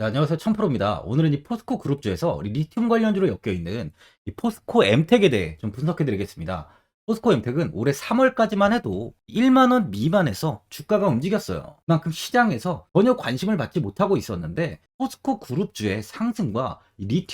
네, 안녕하세요. 청프로입니다. 오늘은 이 포스코 그룹주에서 리튬 관련주로 엮여있는 이 포스코 엠텍에 대해 좀 분석해드리겠습니다. 포스코 엠텍은 올해 3월까지만 해도 1만원 미만에서 주가가 움직였어요. 그만큼 시장에서 전혀 관심을 받지 못하고 있었는데 포스코 그룹주의 상승과 이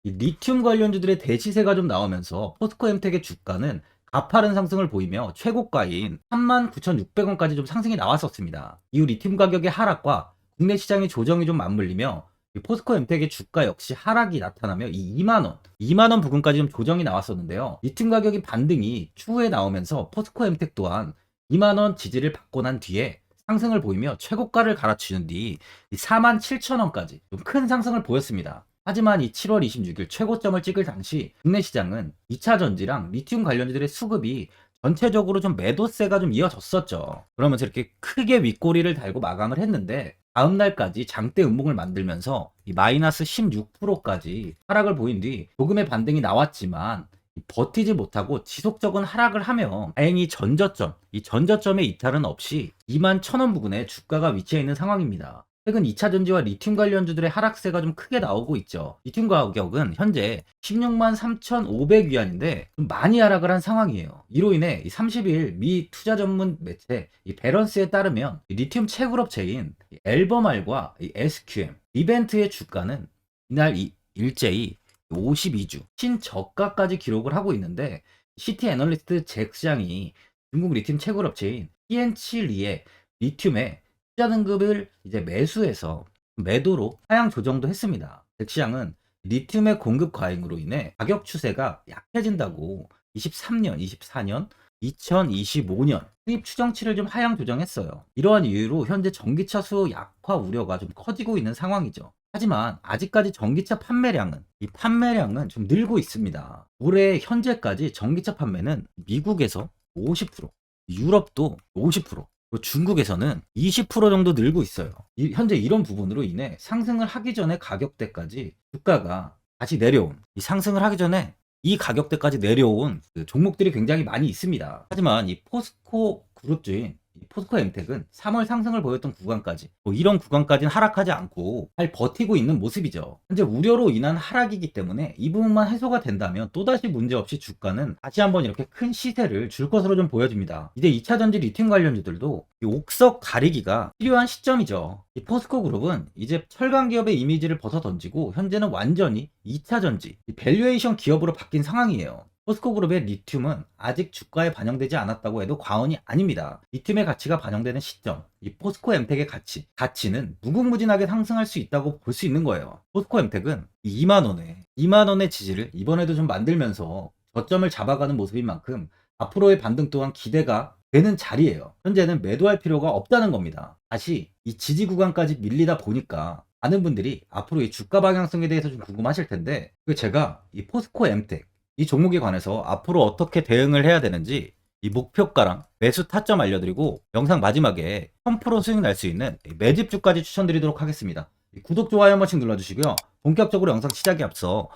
리튬 관련주들의 대시세가 좀 나오면서 포스코 엠텍의 주가는 가파른 상승을 보이며 최고가인 39,600원까지 좀 상승이 나왔었습니다. 이후 리튬 가격의 하락과 국내 시장의 조정이 좀 맞물리며 이 포스코 엠텍의 주가 역시 하락이 나타나며 이 2만원 부근까지 좀 조정이 나왔었는데요. 리튬 가격이 반등이 추후에 나오면서 포스코 엠텍 또한 2만원 지지를 받고 난 뒤에 상승을 보이며 최고가를 갈아치운 뒤 47,000원까지 좀 큰 상승을 보였습니다. 하지만 이 7월 26일 최고점을 찍을 당시 국내 시장은 2차 전지랑 리튬 관련주들의 수급이 전체적으로 좀 매도세가 좀 이어졌었죠. 그러면서 이렇게 크게 윗꼬리를 달고 마감을 했는데 다음 날까지 장대 음봉을 만들면서 이 마이너스 16%까지 하락을 보인 뒤 조금의 반등이 나왔지만 버티지 못하고 지속적인 하락을 하며 다행히 이 전저점의 이탈은 없이 2만 1,000원 부근에 주가가 위치해 있는 상황입니다. 최근 2차 전지와 리튬 관련주들의 하락세가 좀 크게 나오고 있죠. 리튬 가격은 현재 16만 3,500위안인데 좀 많이 하락을 한 상황이에요. 이로 인해 30일 미 투자 전문 매체 배런스에 따르면 리튬 채굴업체인 엘버말과 SQM, 리벤트의 주가는 이날 일제히 52주 신저가까지 기록을 하고 있는데 시티 애널리스트 잭상이 중국 리튬 채굴업체인 TNC리의 리튬의 투자 등급을 이제 매수해서 매도로 하향 조정도 했습니다. 잭시장은 리튬의 공급 과잉으로 인해 가격 추세가 약해진다고 23년, 24년, 2025년 수입 추정치를 좀 하향 조정했어요. 이러한 이유로 현재 전기차 수요 약화 우려가 좀 커지고 있는 상황이죠. 하지만 아직까지 전기차 판매량은 좀 늘고 있습니다. 올해 현재까지 전기차 판매는 미국에서 50%, 유럽도 50%, 그리고 중국에서는 20% 정도 늘고 있어요. 현재 이런 부분으로 인해 상승을 하기 전에 가격대까지 주가가 다시 내려온, 이 상승을 하기 전에 이 가격대까지 내려온 그 종목들이 굉장히 많이 있습니다. 하지만 이 포스코 그룹주인 이 포스코 엠텍은 3월 상승을 보였던 구간까지 이런 구간까지는 하락하지 않고 잘 버티고 있는 모습이죠. 현재 우려로 인한 하락이기 때문에 이 부분만 해소가 된다면 또다시 문제없이 주가는 다시 한번 이렇게 큰 시세를 줄 것으로 좀 보여집니다. 이제 2차전지 리튬 관련주들도 이 옥석 가리기가 필요한 시점이죠. 이 포스코 그룹은 이제 철강 기업의 이미지를 벗어 던지고 현재는 완전히 2차전지 밸류에이션 기업으로 바뀐 상황이에요. 포스코 그룹의 리튬은 아직 주가에 반영되지 않았다고 해도 과언이 아닙니다. 리튬의 가치가 반영되는 시점, 이 포스코 엠텍의 가치는 무궁무진하게 상승할 수 있다고 볼 수 있는 거예요. 포스코 엠텍은 2만원의 지지를 이번에도 좀 만들면서 저점을 잡아가는 모습인 만큼 앞으로의 반등 또한 기대가 되는 자리예요. 현재는 매도할 필요가 없다는 겁니다. 다시 이 지지 구간까지 밀리다 보니까 많은 분들이 앞으로 이 주가 방향성에 대해서 좀 궁금하실 텐데 제가 이 포스코 엠텍 이 종목에 관해서 앞으로 어떻게 대응을 해야 되는지 이 목표가랑 매수 타점 알려드리고 영상 마지막에 1000% 수익 날 수 있는 매집주까지 추천드리도록 하겠습니다. 구독, 좋아요 한 번씩 눌러주시고요. 본격적으로 영상 시작에 앞서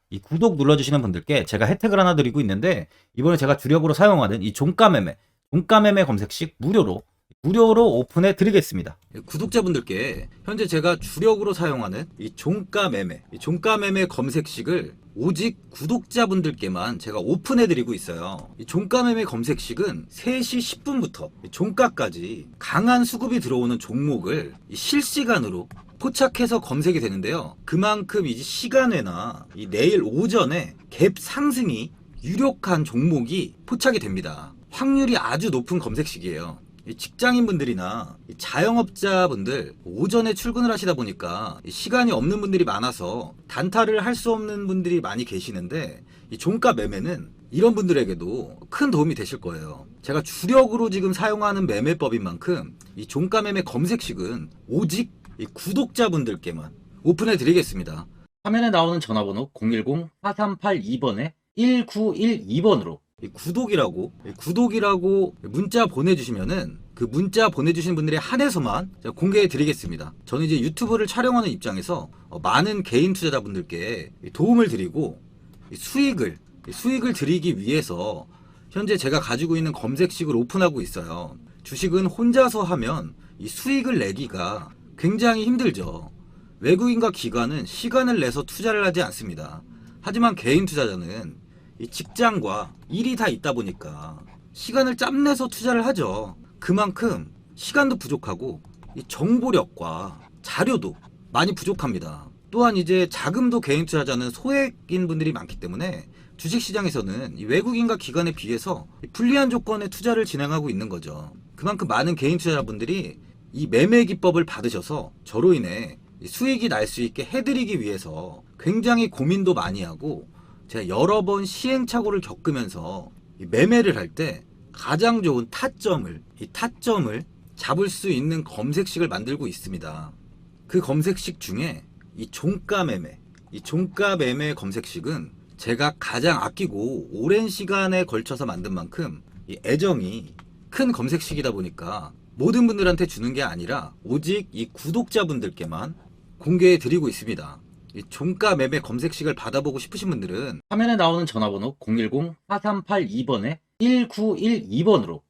이 구독 눌러주시는 분들께 제가 혜택을 하나 드리고 있는데 이번에 제가 주력으로 사용하는 이 종가 매매 검색식 무료로 오픈해 드리겠습니다. 구독자분들께 현재 제가 주력으로 사용하는 이 종가 매매 검색식을 오직 구독자분들께만 제가 오픈해 드리고 있어요. 이 종가 매매 검색식은 3시 10분부터 종가까지 강한 수급이 들어오는 종목을 실시간으로 포착해서 검색이 되는데요. 그만큼 이제 시간외나 이 내일 오전에 갭 상승이 유력한 종목이 포착이 됩니다. 확률이 아주 높은 검색식이에요. 직장인분들이나 자영업자분들 오전에 출근을 하시다 보니까 시간이 없는 분들이 많아서 단타를 할 수 없는 분들이 많이 계시는데 이 종가 매매는 이런 분들에게도 큰 도움이 되실 거예요. 제가 주력으로 지금 사용하는 매매법인 만큼 이 종가 매매 검색식은 오직 이 구독자분들께만 오픈해 드리겠습니다. 화면에 나오는 전화번호 010-4382번에 1912번으로 구독이라고 문자 보내주시면은 그 문자 보내주신 분들에 한해서만 공개해 드리겠습니다. 저는 이제 유튜브를 촬영하는 입장에서 많은 개인 투자자분들께 도움을 드리고 수익을 드리기 위해서 현재 제가 가지고 있는 검색식을 오픈하고 있어요. 주식은 혼자서 하면 이 수익을 내기가 굉장히 힘들죠. 외국인과 기관은 시간을 내서 투자를 하지 않습니다. 하지만 개인 투자자는 이 직장과 일이 다 있다 보니까 시간을 짬내서 투자를 하죠. 그만큼 시간도 부족하고 이 정보력과 자료도 많이 부족합니다. 또한 이제 자금도 개인 투자자는 소액인 분들이 많기 때문에 주식시장에서는 이 외국인과 기관에 비해서 불리한 조건의 투자를 진행하고 있는 거죠. 그만큼 많은 개인 투자자분들이 이 매매 기법을 받으셔서 저로 인해 수익이 날 수 있게 해드리기 위해서 굉장히 고민도 많이 하고, 제가 여러 번 시행착오를 겪으면서 이 매매를 할 때 가장 좋은 타점을 잡을 수 있는 검색식을 만들고 있습니다. 그 검색식 중에 이 종가 매매 검색식은 제가 가장 아끼고 오랜 시간에 걸쳐서 만든 만큼 이 애정이 큰 검색식이다 보니까 모든 분들한테 주는 게 아니라 오직 이 구독자분들께만 공개해 드리고 있습니다. 이 종가 매매 검색식을 받아보고 싶으신 분들은 화면에 나오는 전화번호 010-4382번에 1912번으로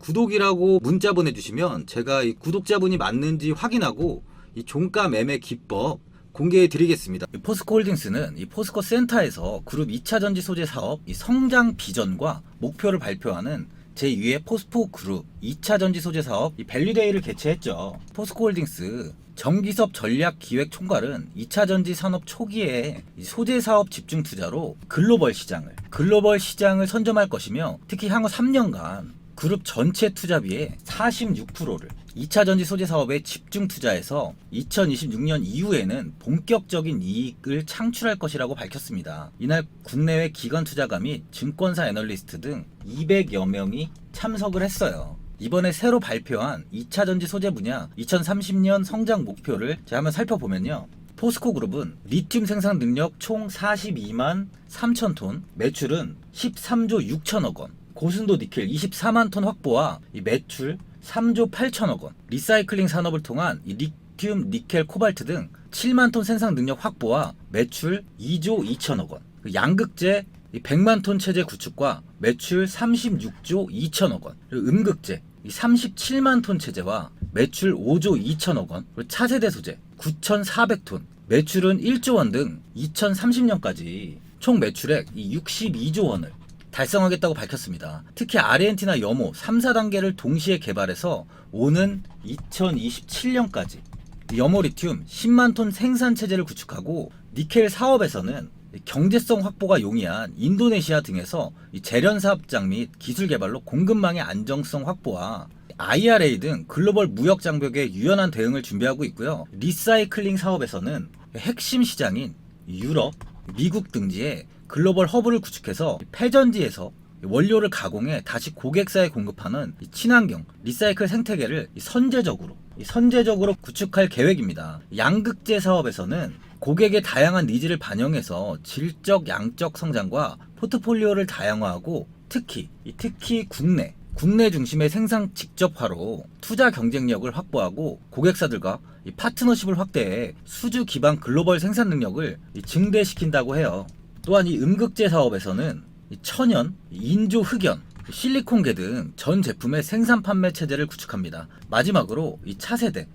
구독이라고 문자 보내주시면 제가 이 구독자분이 맞는지 확인하고 이 종가 매매 기법 공개해 드리겠습니다. 포스코홀딩스는 이 포스코 센터에서 그룹 2차 전지 소재 사업 이 성장 비전과 목표를 발표하는 제2회 포스코 그룹 2차 전지 소재 사업 이 밸류데이를 개최했죠. 포스코홀딩스 정기섭 전략기획 총괄은 2차 전지 산업 초기에 소재 사업 집중 투자로 글로벌 시장을 선점할 것이며, 특히 향후 3년간 그룹 전체 투자비의 46%를 2차 전지 소재 사업에 집중 투자해서 2026년 이후에는 본격적인 이익을 창출할 것이라고 밝혔습니다. 이날 국내외 기관 투자가 및 증권사 애널리스트 등 200여 명이 참석을 했어요. 이번에 새로 발표한 2차 전지 소재 분야 2030년 성장 목표를 제가 한번 살펴보면요. 포스코 그룹은 리튬 생산 능력 총 42만 3천 톤, 매출은 13조 6천억 원, 고순도 니켈 24만 톤 확보와 이 매출 3조 8천억 원, 리사이클링 산업을 통한 이 리튬, 니켈, 코발트 등 7만 톤 생산 능력 확보와 매출 2조 2천억 원, 양극재 100만 톤 체제 구축과 매출 36조 2천억 원, 그리고 음극재 37만 톤 체제와 매출 5조 2천억 원, 그리고 차세대 소재 9,400톤, 매출은 1조 원 등 2030년까지 총 매출액 62조 원을 달성하겠다고 밝혔습니다. 특히 아르헨티나 염호 3, 4단계를 동시에 개발해서 오는 2027년까지 염호 리튬 10만 톤 생산 체제를 구축하고, 니켈 사업에서는 경제성 확보가 용이한 인도네시아 등에서 재련 사업장 및 기술 개발로 공급망의 안정성 확보와 IRA 등 글로벌 무역 장벽에 유연한 대응을 준비하고 있고요. 리사이클링 사업에서는 핵심 시장인 유럽, 미국 등지에 글로벌 허브를 구축해서 폐전지에서 원료를 가공해 다시 고객사에 공급하는 친환경 리사이클 생태계를 선제적으로 구축할 계획입니다. 양극재 사업에서는 고객의 다양한 니즈를 반영해서 질적, 양적 성장과 포트폴리오를 다양화하고, 특히 국내 중심의 생산 직접화로 투자 경쟁력을 확보하고 고객사들과 파트너십을 확대해 수주 기반 글로벌 생산 능력을 증대시킨다고 해요. 또한 이 음극재 사업에서는 천연, 인조 흑연, 실리콘계 등 전 제품의 생산 판매 체제를 구축합니다. 마지막으로 이 차세대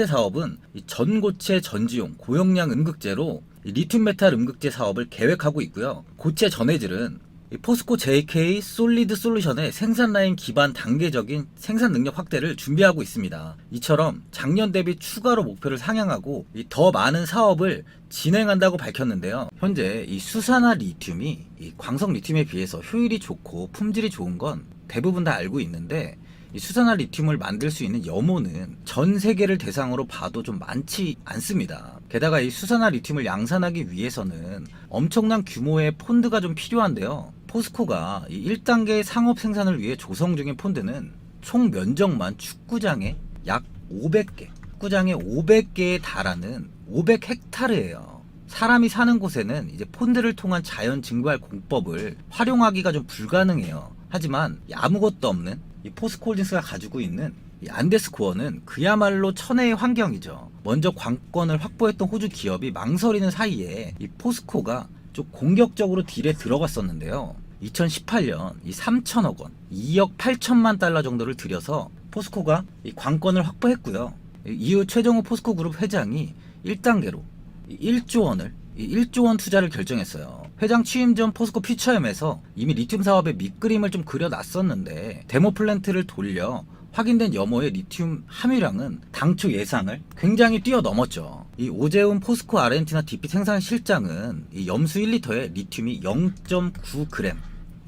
사업은 이 전고체 전지용 고용량 음극재로 리튬 메탈 음극재 사업을 계획하고 있고요. 고체 전해질은 포스코 JK 솔리드 솔루션의 생산 라인 기반 단계적인 생산 능력 확대를 준비하고 있습니다. 이처럼 작년 대비 추가로 목표를 상향하고 더 많은 사업을 진행한다고 밝혔는데요. 현재 이 수산화 리튬이 이 광석 리튬에 비해서 효율이 좋고 품질이 좋은 건 대부분 다 알고 있는데, 이 수산화 리튬을 만들 수 있는 염호는 전 세계를 대상으로 봐도 좀 많지 않습니다. 게다가 이 수산화 리튬을 양산하기 위해서는 엄청난 규모의 폰드가 좀 필요한데요. 포스코가 이 1단계 상업 생산을 위해 조성 중인 폰드는 총 면적만 축구장에 약 500개, 축구장에 500개에 달하는 500헥타르예요. 사람이 사는 곳에는 이제 폰드를 통한 자연 증발 공법을 활용하기가 좀 불가능해요. 하지만 아무것도 없는 이 포스코홀딩스가 가지고 있는 이 안데스코어는 그야말로 천혜의 환경이죠. 먼저 관건을 확보했던 호주 기업이 망설이는 사이에 이 포스코가 좀 공격적으로 딜에 들어갔었는데요. 2018년 이 3천억 원, 2억 8천만 달러 정도를 들여서 포스코가 이 관건을 확보했고요. 이후 최정호 포스코 그룹 회장이 1단계로 1조 원을 1조 원 투자를 결정했어요. 회장 취임 전 포스코 퓨처엠에서 이미 리튬 사업의 밑그림을 좀 그려놨었는데 데모 플랜트를 돌려 확인된 염호의 리튬 함유량은 당초 예상을 굉장히 뛰어넘었죠. 이 오재훈 포스코 아르헨티나 DP 생산 실장은 이 염수 1리터에 리튬이 0.9g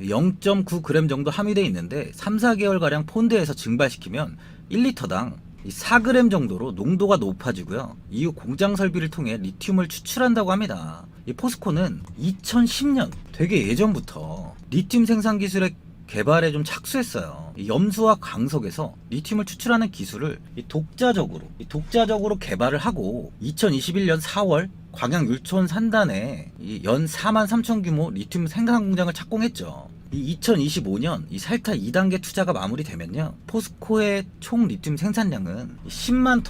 0.9g 정도 함유되어 있는데 3, 4개월가량 폰드에서 증발시키면 1리터당 4g 정도로 농도가 높아지고요. 이후 공장 설비를 통해 리튬을 추출한다고 합니다. 이 포스코는 2010년 되게 예전부터 리튬 생산 기술의 개발에 좀 착수했어요. 이 염수와 강석에서 리튬을 추출하는 기술을 독자적으로 개발을 하고 2021년 4월 광양 율촌 산단에 연 4만 3천 규모 리튬 생산 공장을 착공했죠. 이 2025년 이 살타 2단계 투자가 마무리되면요, 포스코의 총 리튬 생산량은 10만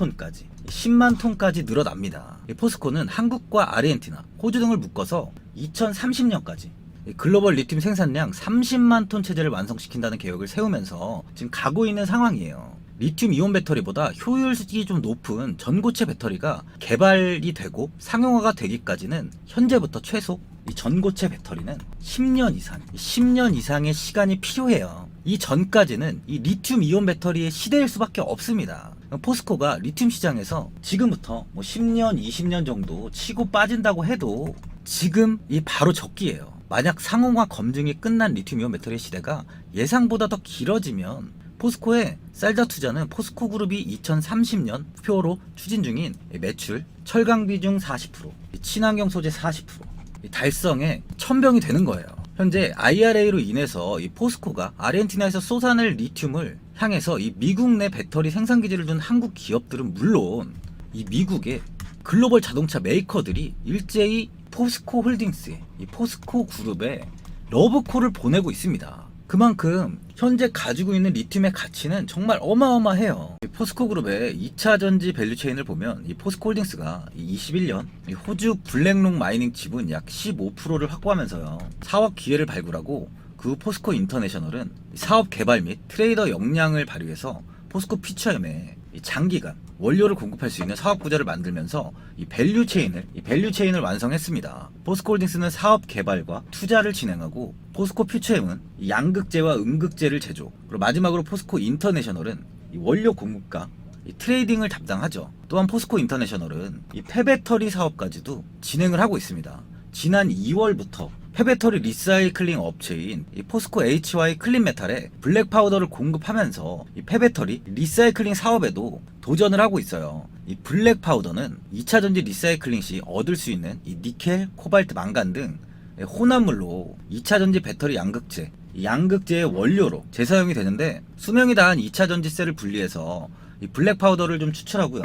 톤까지 늘어납니다. 포스코는 한국과 아르헨티나, 호주 등을 묶어서 2030년까지 글로벌 리튬 생산량 30만 톤 체제를 완성시킨다는 계획을 세우면서 지금 가고 있는 상황이에요. 리튬 이온 배터리보다 효율이 좀 높은 전고체 배터리가 개발이 되고 상용화가 되기까지는 현재부터 최소 이 전고체 배터리는 10년 이상의 시간이 필요해요. 이 전까지는 이 리튬 이온 배터리의 시대일 수밖에 없습니다. 포스코가 리튬 시장에서 지금부터 10년, 20년 정도 치고 빠진다고 해도 지금 이 바로 적기예요. 만약 상용화 검증이 끝난 리튬 이온 배터리 시대가 예상보다 더 길어지면 포스코의 쌀자 투자는 포스코 그룹이 2030년 목표로 추진 중인 매출, 철강 비중 40%, 친환경 소재 40% 달성에 천병이 되는 거예요. 현재 IRA로 인해서 이 포스코가 아르헨티나에서 쏟아낼 리튬을 향해서 이 미국 내 배터리 생산 기지를 둔 한국 기업들은 물론 이 미국의 글로벌 자동차 메이커들이 일제히 포스코 홀딩스에 이 포스코 그룹에 러브콜을 보내고 있습니다. 그만큼 현재 가지고 있는 리튬의 가치는 정말 어마어마해요. 포스코 그룹의 2차 전지 밸류체인을 보면 이 포스코 홀딩스가 21년 호주 블랙록 마이닝 지분 약 15%를 확보하면서요, 사업 기회를 발굴하고 그 후 포스코 인터내셔널은 사업 개발 및 트레이더 역량을 발휘해서 포스코 퓨처엠에 장기간 원료를 공급할 수 있는 사업 구조를 만들면서 이 밸류체인을 완성했습니다. 포스코 홀딩스는 사업 개발과 투자를 진행하고 포스코 퓨처엠은 양극재와 음극재를 제조, 그리고 마지막으로 포스코 인터내셔널은 이 원료 공급과 이 트레이딩을 담당하죠. 또한 포스코 인터내셔널은 이 폐배터리 사업까지도 진행을 하고 있습니다. 지난 2월부터 폐배터리 리사이클링 업체인 이 포스코 HY 클린메탈에 블랙 파우더를 공급하면서 이 폐배터리 리사이클링 사업에도 도전을 하고 있어요. 이 블랙 파우더는 2차 전지 리사이클링 시 얻을 수 있는 이 니켈, 코발트, 망간 등 혼합물로 2차 전지 배터리 양극재, 이 양극재의 원료로 재사용이 되는데 수명이 다한 2차 전지셀을 분리해서 이 블랙 파우더를 좀 추출하고요,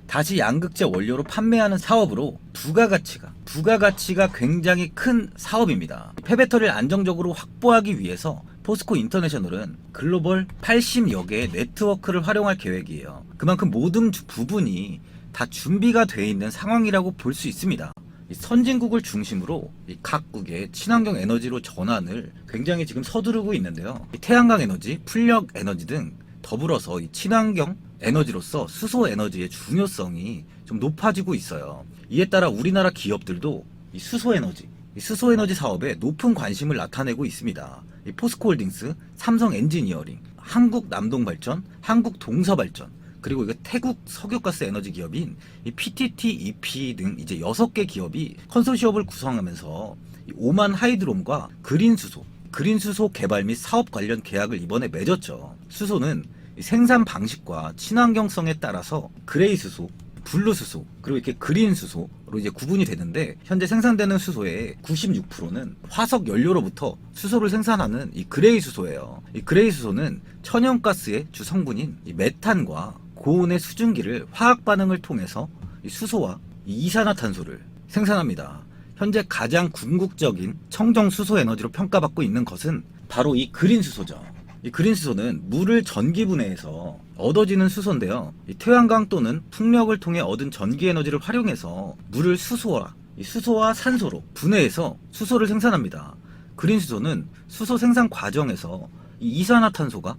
다시 양극재 원료로 판매하는 사업으로 부가가치가 굉장히 큰 사업입니다. 폐배터리를 안정적으로 확보하기 위해서 포스코 인터내셔널은 글로벌 80여 개의 네트워크를 활용할 계획이에요. 그만큼 모든 부분이 다 준비가 되어 있는 상황이라고 볼 수 있습니다. 선진국을 중심으로 각국의 친환경 에너지로 전환을 굉장히 지금 서두르고 있는데요. 태양광 에너지, 풀력 에너지 등 더불어서 이 친환경 에너지로서 수소 에너지의 중요성이 좀 높아지고 있어요. 이에 따라 우리나라 기업들도 이 수소 에너지 사업에 높은 관심을 나타내고 있습니다. 이 포스코 홀딩스, 삼성 엔지니어링, 한국 남동발전, 한국 동서발전, 그리고 이거 태국 석유가스 에너지 기업인 이 PTT, EP 등 이제 6개 기업이 컨소시엄을 구성하면서 이 오만 하이드롬과 그린수소 개발 및 사업 관련 계약을 이번에 맺었죠. 수소는 생산 방식과 친환경성에 따라서 그레이 수소, 블루 수소, 그리고 이렇게 그린 수소로 이제 구분이 되는데, 현재 생산되는 수소의 96%는 화석 연료로부터 수소를 생산하는 이 그레이 수소예요. 이 그레이 수소는 천연가스의 주 성분인 이 메탄과 고온의 수증기를 화학 반응을 통해서 이 수소와 이 이산화탄소를 생산합니다. 현재 가장 궁극적인 청정 수소 에너지로 평가받고 있는 것은 바로 이 그린 수소죠. 이 그린 수소는 물을 전기 분해해서 얻어지는 수소인데요. 이 태양광 또는 풍력을 통해 얻은 전기 에너지를 활용해서 물을 수소와 산소로 분해해서 수소를 생산합니다. 그린 수소는 수소 생산 과정에서 이 이산화탄소가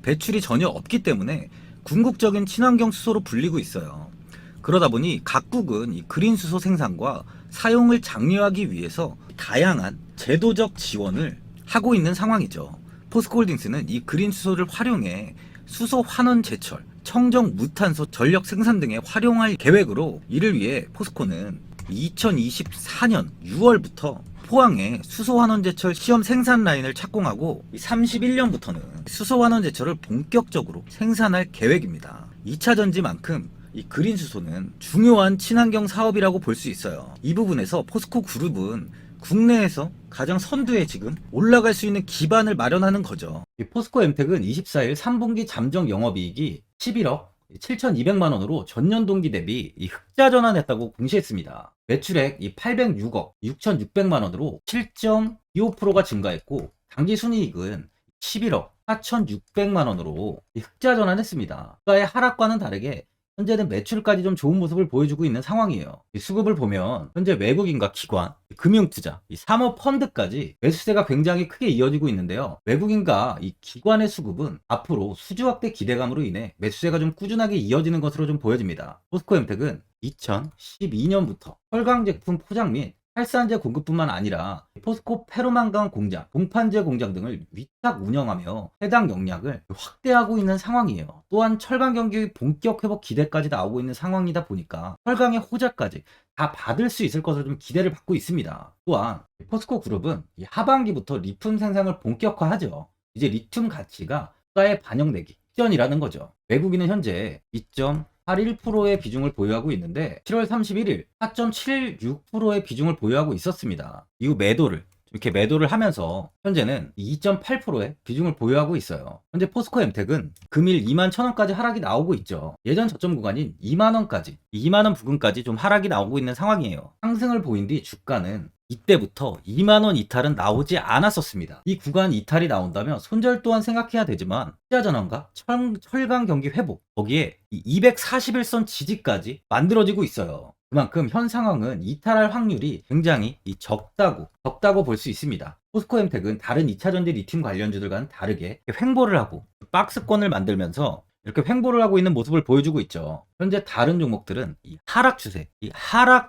배출이 전혀 없기 때문에 궁극적인 친환경 수소로 불리고 있어요. 그러다 보니 각국은 이 그린 수소 생산과 사용을 장려하기 위해서 다양한 제도적 지원을 하고 있는 상황이죠. 포스코홀딩스는 이 그린 수소를 활용해 수소 환원 제철, 청정 무탄소 전력 생산 등에 활용할 계획으로, 이를 위해 포스코는 2024년 6월부터 포항에 수소환원제철 시험 생산 라인을 착공하고 31년부터는 수소환원제철을 본격적으로 생산할 계획입니다. 2차 전지만큼 이 그린 수소는 중요한 친환경 사업이라고 볼 수 있어요. 이 부분에서 포스코 그룹은 국내에서 가장 선두에 지금 올라갈 수 있는 기반을 마련하는 거죠. 포스코 엠텍은 24일 3분기 잠정 영업이익이 11억 7,200만 원으로 전년 동기 대비 흑자 전환했다고 공시했습니다. 매출액 806억 6,600만 원으로 7.25%가 증가했고, 당기 순이익은 11억 4,600만 원으로 흑자 전환했습니다. 주가의 하락과는 다르게 현재는 매출까지 좀 좋은 모습을 보여주고 있는 상황이에요. 수급을 보면 현재 외국인과 기관, 금융투자, 사모펀드까지 매수세가 굉장히 크게 이어지고 있는데요. 외국인과 이 기관의 수급은 앞으로 수주 확대 기대감으로 인해 매수세가 좀 꾸준하게 이어지는 것으로 좀 보여집니다. 포스코엠텍은 2012년부터 철강 제품 포장 및 활산제 공급뿐만 아니라 포스코 페로망간 공장, 동판제 공장 등을 위탁 운영하며 해당 역량을 확대하고 있는 상황이에요. 또한 철강 경기 본격 회복 기대까지 나오고 있는 상황이다 보니까 철강의 호재까지 다 받을 수 있을 것으로 좀 기대를 받고 있습니다. 또한 포스코 그룹은 하반기부터 리튬 생산을 본격화하죠. 이제 리튬 가치가 주가에 반영되기 직전이라는 거죠. 외국인은 현재 2.81%의 비중을 보유하고 있는데 7월 31일 4.76%의 비중을 보유하고 있었습니다. 이후 이렇게 매도를 하면서 현재는 2.8%의 비중을 보유하고 있어요. 현재 포스코 엠텍은 금일 2만 1,000원까지 하락이 나오고 있죠. 예전 저점 구간인 2만원까지, 2만원 부근까지 좀 하락이 나오고 있는 상황이에요. 상승을 보인 뒤 주가는 이때부터 2만원 이탈은 나오지 않았었습니다. 이 구간 이탈이 나온다면 손절 또한 생각해야 되지만 투자 전환과 철강 경기 회복, 거기에 이 241선 지지까지 만들어지고 있어요. 그만큼 현 상황은 이탈할 확률이 굉장히 적다고 볼 수 있습니다. 포스코엠텍은 다른 2차전지 리튬 관련주들과는 다르게 횡보를 하고 박스권을 만들면서 이렇게 횡보를 하고 있는 모습을 보여주고 있죠. 현재 다른 종목들은 이 하락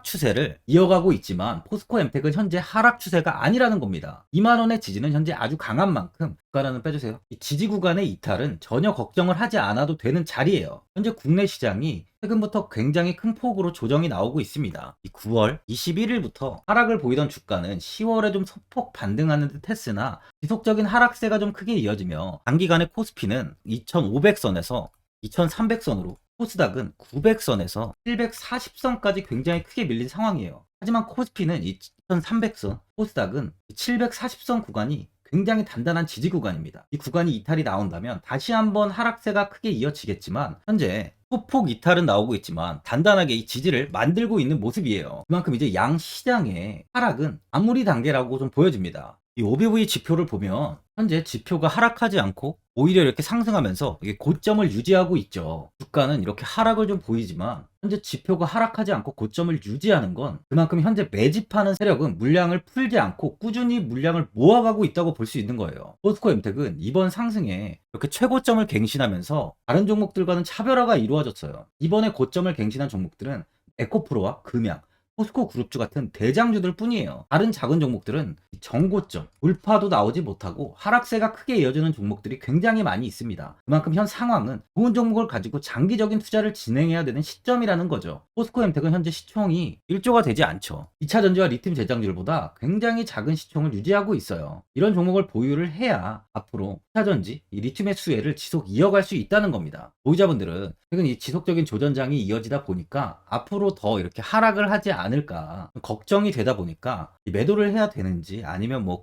추세를 이어가고 있지만 포스코엠텍은 현재 하락 추세가 아니라는 겁니다. 2만원의 지지는 현재 아주 강한 만큼, 주가는 빼주세요. 이 지지 구간의 이탈은 전혀 걱정을 하지 않아도 되는 자리예요. 현재 국내 시장이 최근부터 굉장히 큰 폭으로 조정이 나오고 있습니다. 이 9월 21일부터 하락을 보이던 주가는 10월에 좀 소폭 반등하는 듯 했으나 지속적인 하락세가 좀 크게 이어지며 단기간에 코스피는 2,500선에서 2,300선으로, 코스닥은 900선에서 740선까지 굉장히 크게 밀린 상황이에요. 하지만 코스피는 2,300선, 코스닥은 740선 구간이 굉장히 단단한 지지 구간입니다. 이 구간이 이탈이 나온다면 다시 한번 하락세가 크게 이어지겠지만 현재 소폭 이탈은 나오고 있지만 단단하게 이 지지를 만들고 있는 모습이에요. 그만큼 이제 양 시장의 하락은 마무리 단계라고 좀 보여집니다. 이 OBV 지표를 보면 현재 지표가 하락하지 않고 오히려 이렇게 상승하면서 이게 고점을 유지하고 있죠. 주가는 이렇게 하락을 좀 보이지만 현재 지표가 하락하지 않고 고점을 유지하는 건 그만큼 현재 매집하는 세력은 물량을 풀지 않고 꾸준히 물량을 모아가고 있다고 볼 수 있는 거예요. 포스코엠텍은 이번 상승에 이렇게 최고점을 갱신하면서 다른 종목들과는 차별화가 이루어졌어요. 이번에 고점을 갱신한 종목들은 에코프로와 금양, 포스코 그룹주 같은 대장주들 뿐이에요. 다른 작은 종목들은 정고점, 돌파도 나오지 못하고 하락세가 크게 이어지는 종목들이 굉장히 많이 있습니다. 그만큼 현 상황은 좋은 종목을 가지고 장기적인 투자를 진행해야 되는 시점이라는 거죠. 포스코엠텍은 현재 시총이 1조가 되지 않죠. 2차전지와 리튬 제장주들보다 굉장히 작은 시총을 유지하고 있어요. 이런 종목을 보유를 해야 앞으로 2차전지, 이 리튬의 수혜를 지속 이어갈 수 있다는 겁니다. 보유자분들은 최근 이 지속적인 조전장이 이어지다 보니까 앞으로 더 이렇게 하락을 하지 않을까 걱정이 되다 보니까 매도를 해야 되는지 아니면 뭐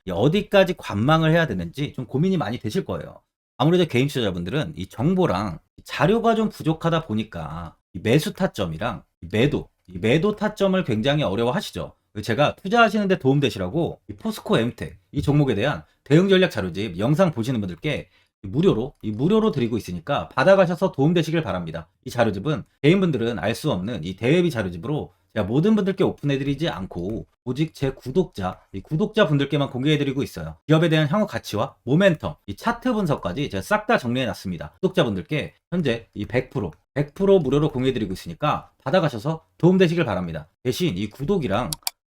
어디까지 관망을 해야 되는지 좀 고민이 많이 되실 거예요. 아무래도 개인 투자자분들은 이 정보랑 자료가 좀 부족하다 보니까 이 매수 타점이랑 매도 타점을 굉장히 어려워하시죠. 제가 투자하시는데 도움되시라고 이 포스코 엠텍 이 종목에 대한 대응 전략 자료집 영상 보시는 분들께 무료로 드리고 있으니까 받아가셔서 도움되시길 바랍니다. 이 자료집은 개인분들은 알 수 없는 이 대외비 자료집으로 제가 모든 분들께 오픈해드리지 않고 오직 제 구독자, 이 구독자분들께만 공개해드리고 있어요. 기업에 대한 향후 가치와 모멘텀, 이 차트 분석까지 제가 싹 다 정리해놨습니다. 구독자분들께 현재 이 100% 무료로 공개해드리고 있으니까 받아가셔서 도움되시길 바랍니다. 대신 이 구독이랑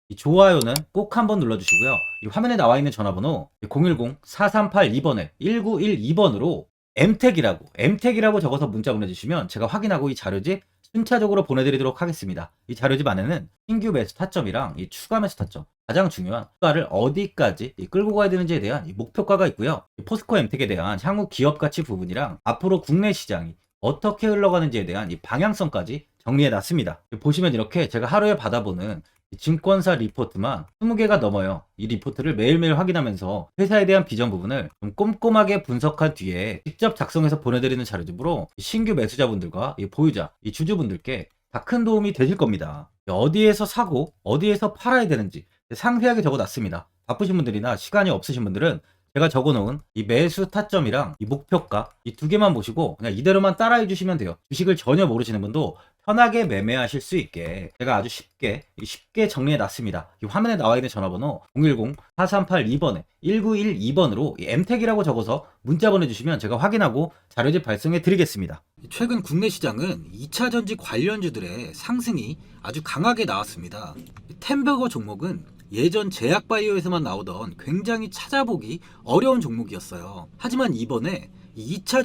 이 좋아요는 꼭 한번 눌러주시고요. 이 화면에 나와 있는 전화번호 010-4382번에 1912번으로 MTEC이라고 적어서 문자 보내주시면 제가 확인하고 이 자료집 순차적으로 보내드리도록 하겠습니다. 이 자료집 안에는 신규 매수 타점이랑 이 추가 매수 타점, 가장 중요한 주가를 어디까지 끌고 가야 되는지에 대한 이 목표가가 있고요. 이 포스코 MTEC에 대한 향후 기업 가치 부분이랑 앞으로 국내 시장이 어떻게 흘러가는지에 대한 이 방향성까지 정리해 놨습니다. 보시면 이렇게 제가 하루에 받아보는 증권사 리포트만 20개가 넘어요. 이 리포트를 매일매일 확인하면서 회사에 대한 비전 부분을 좀 꼼꼼하게 분석한 뒤에 직접 작성해서 보내드리는 자료집으로 신규 매수자분들과 이 보유자, 이 주주분들께 다 큰 도움이 되실 겁니다. 어디에서 사고 어디에서 팔아야 되는지 상세하게 적어놨습니다. 바쁘신 분들이나 시간이 없으신 분들은 제가 적어놓은 이 매수 타점이랑 이 목표가 이 두 개만 보시고 그냥 이대로만 따라해 주시면 돼요. 주식을 전혀 모르시는 분도 편하게 매매하실 수 있게 제가 아주 쉽게 정리해 놨습니다. 이 화면에 나와 있는 전화번호 010-4382번에 1912번으로 MTEC이라고 적어서 문자 보내주시면 제가 확인하고 자료집 발송해 드리겠습니다. 최근 국내 시장은 2차 전지 관련주들의 상승이 아주 강하게 나왔습니다. 템버거 종목은 예전 제약바이오에서만 나오던 굉장히 찾아보기 어려운 종목이었어요. 하지만 이번에 2차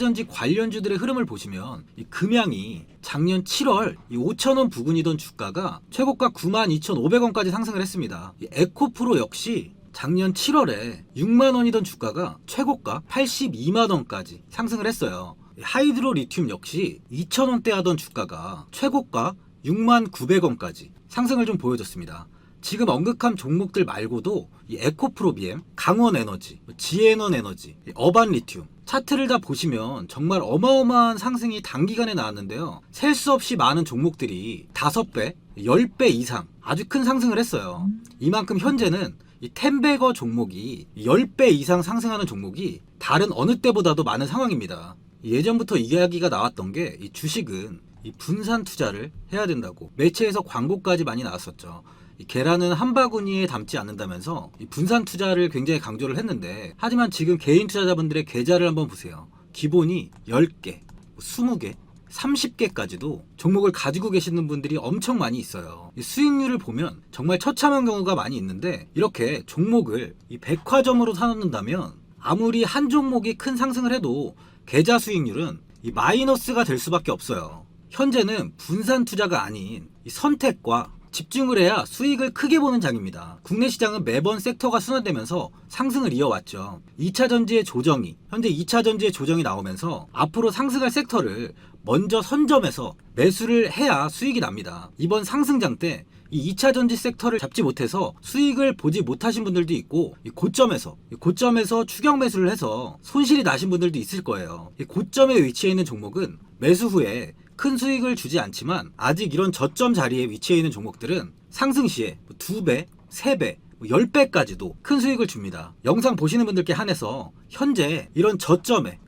전지 관련주들의 흐름을 보시면 이 금양이 작년 7월 5,000원 부근이던 주가가 최고가 92,500원까지 상승을 했습니다. 이 에코프로 역시 작년 7월에 6만원이던 주가가 최고가 82만원까지 상승을 했어요. 하이드로 리튬 역시 2,000원대 하던 주가가 최고가 69,900원까지 상승을 좀 보여줬습니다. 지금 언급한 종목들 말고도 이 에코프로비엠, 강원에너지, 지에너에너지, 어반리튬 차트를 다 보시면 정말 어마어마한 상승이 단기간에 나왔는데요. 셀 수 없이 많은 종목들이 5배, 10배 이상 아주 큰 상승을 했어요. 이만큼 현재는 이 템베거 종목이 10배 이상 상승하는 종목이 다른 어느 때보다도 많은 상황입니다. 예전부터 이야기가 나왔던 게 이 주식은 이 분산 투자를 해야 된다고 매체에서 광고까지 많이 나왔었죠. 계란은 한 바구니에 담지 않는다면서 분산 투자를 굉장히 강조를 했는데, 하지만 지금 개인 투자자분들의 계좌를 한번 보세요. 기본이 10개, 20개, 30개까지도 종목을 가지고 계시는 분들이 엄청 많이 있어요. 수익률을 보면 정말 처참한 경우가 많이 있는데, 이렇게 종목을 이 백화점으로 사놓는다면 아무리 한 종목이 큰 상승을 해도 계좌 수익률은 이 마이너스가 될 수밖에 없어요. 현재는 분산 투자가 아닌 이 선택과 집중을 해야 수익을 크게 보는 장입니다. 국내 시장은 매번 섹터가 순환되면서 상승을 이어왔죠. 2차 전지의 조정이, 현재 2차 전지의 조정이 나오면서 앞으로 상승할 섹터를 먼저 선점해서 매수를 해야 수익이 납니다. 이번 상승장 때 이 2차 전지 섹터를 잡지 못해서 수익을 보지 못하신 분들도 있고, 이 고점에서 추격 매수를 해서 손실이 나신 분들도 있을 거예요. 이 고점에 위치해 있는 종목은 매수 후에 큰 수익을 주지 않지만, 아직 이런 저점 자리에 위치해 있는 종목들은 상승 시에 2배, 3배, 10배까지도 큰 수익을 줍니다. 영상 보시는 분들께 한해서 현재 이런 저점에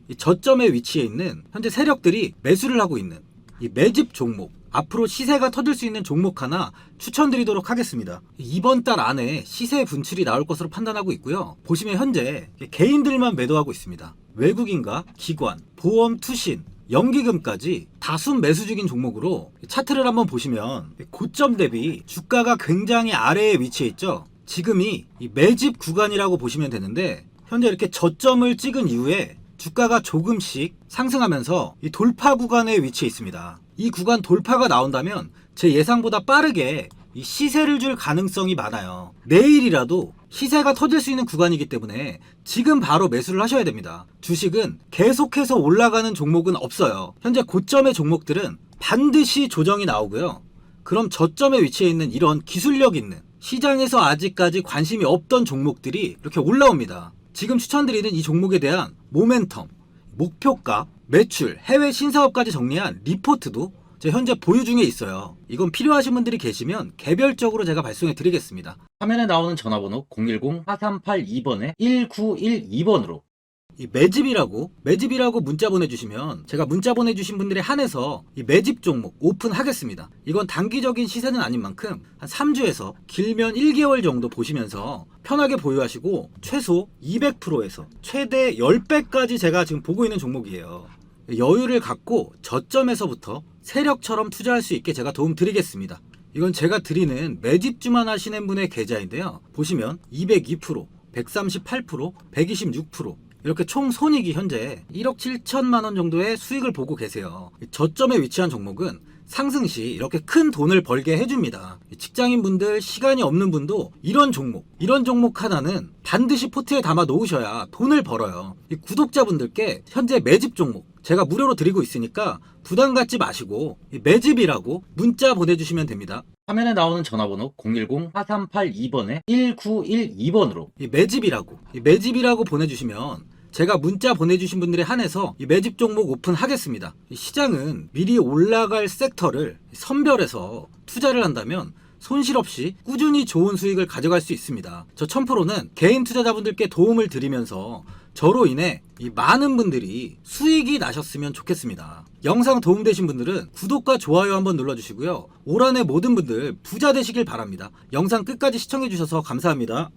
위치해 있는 현재 세력들이 매수를 하고 있는 이 매집 종목, 앞으로 시세가 터질 수 있는 종목 하나 추천드리도록 하겠습니다. 이번 달 안에 시세 분출이 나올 것으로 판단하고 있고요. 보시면 현재 개인들만 매도하고 있습니다. 외국인과 기관, 보험, 투신, 연기금까지 다수 매수 중인 종목으로 차트를 한번 보시면 고점 대비 주가가 굉장히 아래에 위치해 있죠. 지금이 이 매집 구간이라고 보시면 되는데, 현재 이렇게 저점을 찍은 이후에 주가가 조금씩 상승하면서 이 돌파 구간에 위치해 있습니다. 이 구간 돌파가 나온다면 제 예상보다 빠르게 이 시세를 줄 가능성이 많아요. 내일이라도 시세가 터질 수 있는 구간이기 때문에 지금 바로 매수를 하셔야 됩니다. 주식은 계속해서 올라가는 종목은 없어요. 현재 고점의 종목들은 반드시 조정이 나오고요. 그럼 저점에 위치해 있는 이런 기술력 있는, 시장에서 아직까지 관심이 없던 종목들이 이렇게 올라옵니다. 지금 추천드리는 이 종목에 대한 모멘텀, 목표가, 매출, 해외 신사업까지 정리한 리포트도 현재 보유 중에 있어요. 이건 필요하신 분들이 계시면 개별적으로 제가 발송해 드리겠습니다. 화면에 나오는 전화번호 010-4382번에 1912번으로 이 매집이라고 문자 보내주시면 제가 문자 보내주신 분들에 한해서 이 매집 종목 오픈하겠습니다. 이건 단기적인 시세는 아닌 만큼 한 3주에서 길면 1개월 정도 보시면서 편하게 보유하시고 최소 200%에서 최대 10배까지 제가 지금 보고 있는 종목이에요. 여유를 갖고 저점에서부터 세력처럼 투자할 수 있게 제가 도움 드리겠습니다. 이건 제가 드리는 매집주만 하시는 분의 계좌인데요. 보시면 202%, 138%, 126% 이렇게 총 손익이 현재 1억 7천만 원 정도의 수익을 보고 계세요. 저점에 위치한 종목은 상승 시 이렇게 큰 돈을 벌게 해줍니다. 직장인분들, 시간이 없는 분도 이런 종목 하나는 반드시 포트에 담아 놓으셔야 돈을 벌어요. 이 구독자분들께 현재 매집 종목 제가 무료로 드리고 있으니까 부담 갖지 마시고 매집이라고 문자 보내주시면 됩니다. 화면에 나오는 전화번호 010-4382번에 1912번으로 매집이라고 보내주시면 제가 문자 보내주신 분들에 한해서 이 매집 종목 오픈하겠습니다. 시장은 미리 올라갈 섹터를 선별해서 투자를 한다면 손실 없이 꾸준히 좋은 수익을 가져갈 수 있습니다. 저 1000%는 개인 투자자분들께 도움을 드리면서 저로 인해 이 많은 분들이 수익이 나셨으면 좋겠습니다. 영상 도움되신 분들은 구독과 좋아요 한번 눌러주시고요. 올 한해 모든 분들 부자 되시길 바랍니다. 영상 끝까지 시청해주셔서 감사합니다.